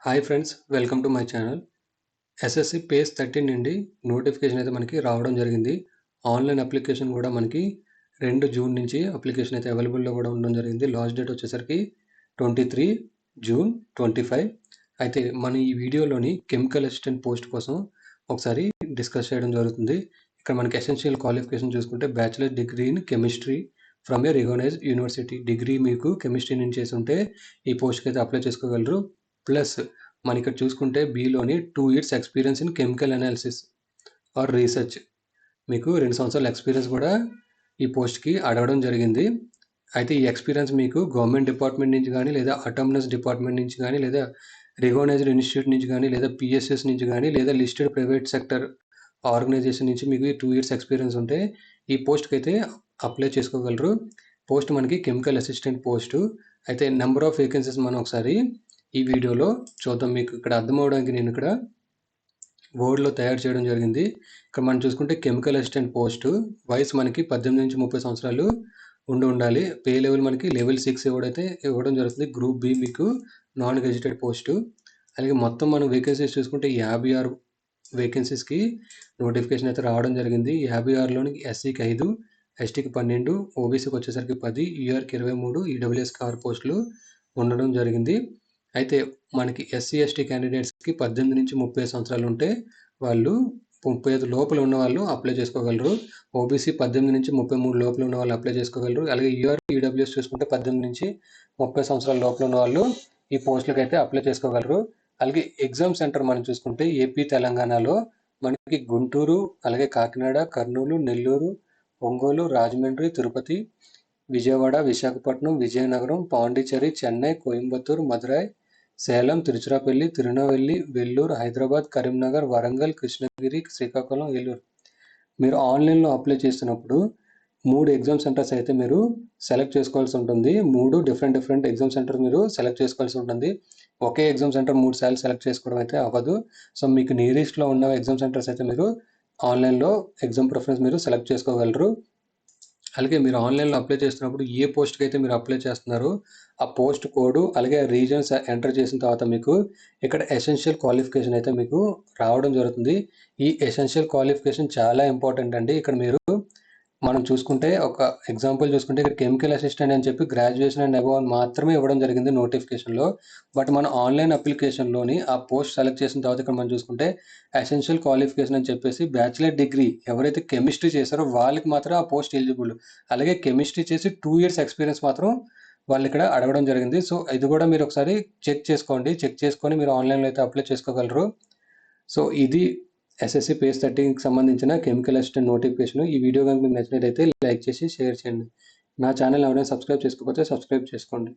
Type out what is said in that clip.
Hi friends, welcome to my channel. SSC page 13 నుండి notification అయితే మనకి రావడం జరిగింది. ఆన్లైన్ అప్లికేషన్ కూడా మనకి 2 జూన్ నుంచి అప్లికేషన్ అయితే అవైలబుల్లో కూడా ఉండడం జరిగింది. లాస్ట్ డేట్ వచ్చేసరికి 23 జూన్ 25. అయితే మన ఈ వీడియోలోని కెమికల్ అసిస్టెంట్ పోస్ట్ కోసం ఒకసారి డిస్కస్ చేయడం జరుగుతుంది. ఇక్కడ మనకి ఎసెన్షియల్ క్వాలిఫికేషన్ చూసుకుంటే bachelor degree in chemistry from a recognised university. Degree మీకు కెమిస్ట్రీ నుంచి చేసి ఉంటే ఈ పోస్ట్కి అయితే అప్లై చేసుకోగలరు. ప్లస్ మన ఇక్కడ చూసుకుంటే బిలోని 2 years experience in chemical analysis or research, మీకు 2 సంవత్సరాల ఎక్స్పీరియన్స్ కూడా ఈ పోస్ట్కి అడగడం జరిగింది. అయితే ఈ ఎక్స్పీరియన్స్ మీకు గవర్నమెంట్ డిపార్ట్మెంట్ నుంచి కానీ, లేదా అటానమస్ డిపార్ట్మెంట్ నుంచి కానీ, లేదా రికగ్నైజ్డ్ ఇన్స్టిట్యూట్ నుంచి కానీ, లేదా పిఎస్ఎస్ నుంచి కానీ, లేదా లిస్టెడ్ ప్రైవేట్ సెక్టర్ ఆర్గనైజేషన్ నుంచి మీకు 2 years ఎక్స్పీరియన్స్ ఉంటే ఈ పోస్ట్కి అయితే అప్లై చేసుకోగలరు. పోస్ట్ మనకి కెమికల్ అసిస్టెంట్ పోస్టు. అయితే నెంబర్ ఆఫ్ వేకెన్సీస్ మనం ఒకసారి ఈ వీడియోలో చూద్దాం. మీకు ఇక్కడ అర్థం అవడానికి నేను ఇక్కడ వర్డ్లో తయారు చేయడం జరిగింది. ఇక్కడ మనం చూసుకుంటే కెమికల్ అసిస్టెంట్ పోస్టు, వయసు మనకి 18 నుంచి 30 సంవత్సరాలు ఉండాలి. పే లెవెల్ మనకి లెవెల్ 6 ఇవ్వడం జరుగుతుంది. గ్రూప్ బి మీకు నాన్ గెజిటెడ్ పోస్టు. అలాగే మొత్తం మనం వేకెన్సీస్ చూసుకుంటే 56 వేకెన్సీస్కి నోటిఫికేషన్ అయితే రావడం జరిగింది. 56లోని ఎస్సీకి 5, ఎస్టీకి 12, ఓబీసీకి వచ్చేసరికి 10, యూఆర్కి 23, ఈడబ్ల్యూఎస్కి 6 పోస్టులు ఉండడం జరిగింది. అయితే మనకి ఎస్సీ ఎస్టీ క్యాండిడేట్స్కి 18 నుంచి 30 సంవత్సరాలు ఉంటే వాళ్ళు 35 లోపల ఉన్న వాళ్ళు అప్లై చేసుకోగలరు. ఓబీసీ 18 నుంచి 33 లోపల ఉన్న వాళ్ళు అప్లై చేసుకోగలరు. అలాగే యూఆర్ ఈడబ్ల్యూఎస్ చూసుకుంటే 18 నుంచి 30 సంవత్సరాల లోపల ఉన్న వాళ్ళు ఈ పోస్టులకు అయితే అప్లై చేసుకోగలరు. అలాగే ఎగ్జామ్ సెంటర్ మనం చూసుకుంటే ఏపీ తెలంగాణలో మనకి గుంటూరు, అలాగే కాకినాడ, కర్నూలు, నెల్లూరు, ఒంగోలు, రాజమండ్రి, తిరుపతి, విజయవాడ, విశాఖపట్నం, విజయనగరం, పాండిచ్చేరి, చెన్నై, కోయంబత్తూరు, మదురై, సేలం, తిరుచిరాపల్లి, తిరునెల్వేలి, వెల్లూరు, హైదరాబాద్, కరీంనగర్, వరంగల్, కృష్ణగిరి, శ్రీకాకుళం, ఏలూరు. మీరు ఆన్లైన్లో అప్లై చేస్తున్నప్పుడు 3 ఎగ్జామ్ సెంటర్స్ అయితే మీరు సెలెక్ట్ చేసుకోవాల్సి ఉంటుంది. 3 డిఫరెంట్ ఎగ్జామ్ సెంటర్ మీరు సెలెక్ట్ చేసుకోవాల్సి ఉంటుంది. ఒకే ఎగ్జామ్ సెంటర్ 3 సార్లు సెలెక్ట్ చేసుకోవడం అయితే అవ్వదు. సో మీకు నియరెస్ట్లో ఉన్న ఎగ్జామ్ సెంటర్స్ అయితే మీరు ఆన్లైన్లో ఎగ్జామ్ ప్రిఫరెన్స్ మీరు సెలెక్ట్ చేసుకోగలరు. అలాగే మీరు ఆన్లైన్లో అప్లై చేస్తున్నప్పుడు ఏ పోస్ట్కి అయితే మీరు అప్లై చేస్తున్నారో ఆ పోస్ట్ కోడ్, అలాగే రీజన్స్ ఎంటర్ చేసిన తర్వాత మీకు ఇక్కడ ఎసెన్షియల్ క్వాలిఫికేషన్ అయితే మీకు రావడం జరుగుతుంది. ఈ ఎసెన్షియల్ క్వాలిఫికేషన్ చాలా ఇంపార్టెంట్ అండి. ఇక్కడ మనం చూసుకుంటే ఒక ఎగ్జాంపుల్ చూసుకుంటే ఇక్కడ కెమికల్ అసిస్టెంట్ అని చెప్పి గ్రాడ్యుయేషన్ అండ్ అబౌవ్ మాత్రమే ఇవ్వడం జరిగింది నోటిఫికేషన్లో. బట్ మన ఆన్లైన్ అప్లికేషన్లోని ఆ పోస్ట్ సెలెక్ట్ చేసిన తర్వాత ఇక్కడ మనం చూసుకుంటే ఎసెన్షియల్ క్వాలిఫికేషన్ అని చెప్పేసి బ్యాచిలర్ డిగ్రీ ఎవరైతే కెమిస్ట్రీ చేశారో వాళ్ళకి మాత్రం ఆ పోస్ట్ ఎలిజిబుల్. అలాగే కెమిస్ట్రీ చేసి 2 years ఎక్స్పీరియన్స్ మాత్రం వాళ్ళు ఇక్కడ అడగడం జరిగింది. సో ఇది కూడా మీరు ఒకసారి చెక్ చేసుకోండి. చెక్ చేసుకొని మీరు ఆన్లైన్లో అయితే అప్లై చేసుకోగలరు. సో ఇది ఎస్ఎస్సి పేజ్ 13కి సంబంధించిన కెమికల్ అసిస్టెంట్ నోటిఫికేషన్. ఈ వీడియో కనుక మీకు నచ్చినట్లయితే లైక్ చేసి షేర్ చేయండి. నా ఛానల్ ఎవరైనా సబ్స్క్రైబ్ చేసుకోకపోతే సబ్స్క్రైబ్ చేసుకోండి.